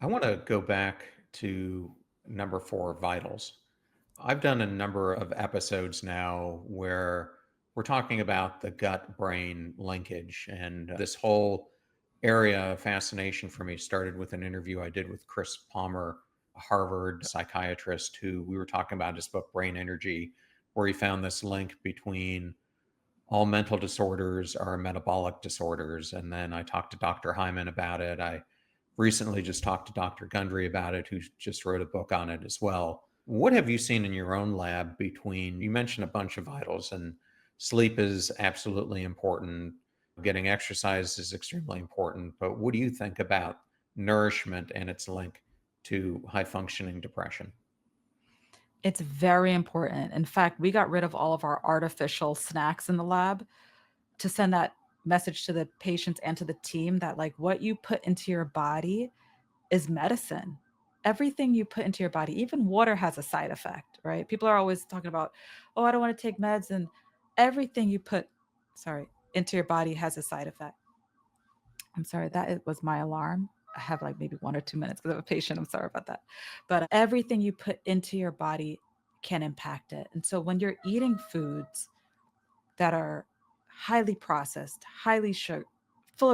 I want to go back to number four, vitals. I've done a number of episodes now where we're talking about the gut brain linkage. And this whole area of fascination for me started with an interview I did with Chris Palmer, a Harvard psychiatrist, who we were talking about his book, Brain Energy, where he found this link between all mental disorders are metabolic disorders. And then I talked to Dr. Hyman about it. I recently just talked to Dr. Gundry about it, who just wrote a book on it as well. What have you seen in your own lab between, you mentioned a bunch of vitals, and sleep is absolutely important. Getting exercise is extremely important. But what do you think about nourishment and its link to high functioning depression? It's very important. In fact, we got rid of all of our artificial snacks in the lab to send that message to the patients and to the team that, like, what you put into your body is medicine. Everything you put into your body, even water has a side effect, right? People are always talking about, "Oh, I don't want to take meds," and everything you put, sorry, into your body has a side effect. I'm sorry, was my alarm. I have like maybe 1 or 2 minutes because I have a patient. I'm sorry about that. But everything you put into your body can impact it. And so when you're eating foods that are highly processed, highly sugar, full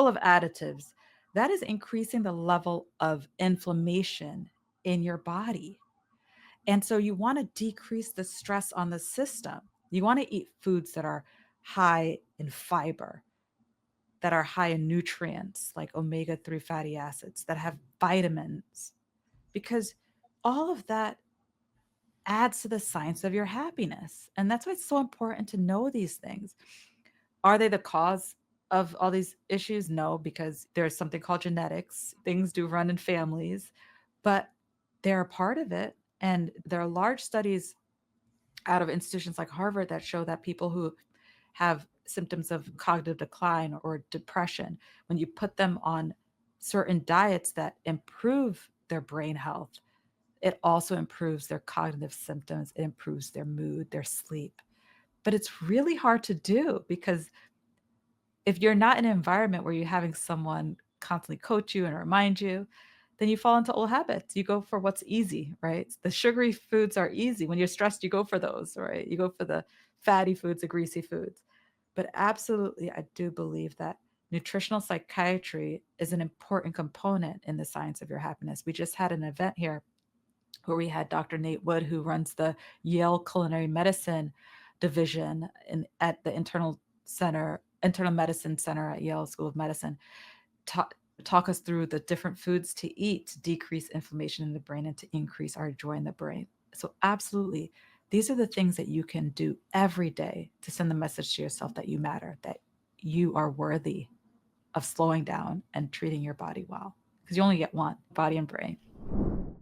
of additives, that is increasing the level of inflammation in your body. And so you want to decrease the stress on the system. You want to eat foods that are high in fiber, that are high in nutrients like omega-3 fatty acids, that have vitamins, because all of that adds to the science of your happiness. And that's why it's so important to know these things. Are they the cause of all these issues? No, because there's something called genetics. Things do run in families, but they're a part of it. And there are large studies out of institutions like Harvard that show that people who have symptoms of cognitive decline or depression, when you put them on certain diets that improve their brain health, it also improves their cognitive symptoms, it improves their mood, their sleep. But it's really hard to do because if you're not in an environment where you're having someone constantly coach you and remind you, then you fall into old habits. You go for what's easy, right? The sugary foods are easy. When you're stressed, you go for those, right? You go for the fatty foods, the greasy foods. But absolutely, I do believe that nutritional psychiatry is an important component in the science of your happiness. We just had an event here where we had Dr. Nate Wood, who runs the Yale Culinary Medicine division at the Internal Medicine Center at Yale School of Medicine, talk, talk us through the different foods to eat to decrease inflammation in the brain and to increase our joy in the brain. So, absolutely, these are the things that you can do every day to send the message to yourself that you matter, that you are worthy of slowing down and treating your body well, because you only get one, body and brain.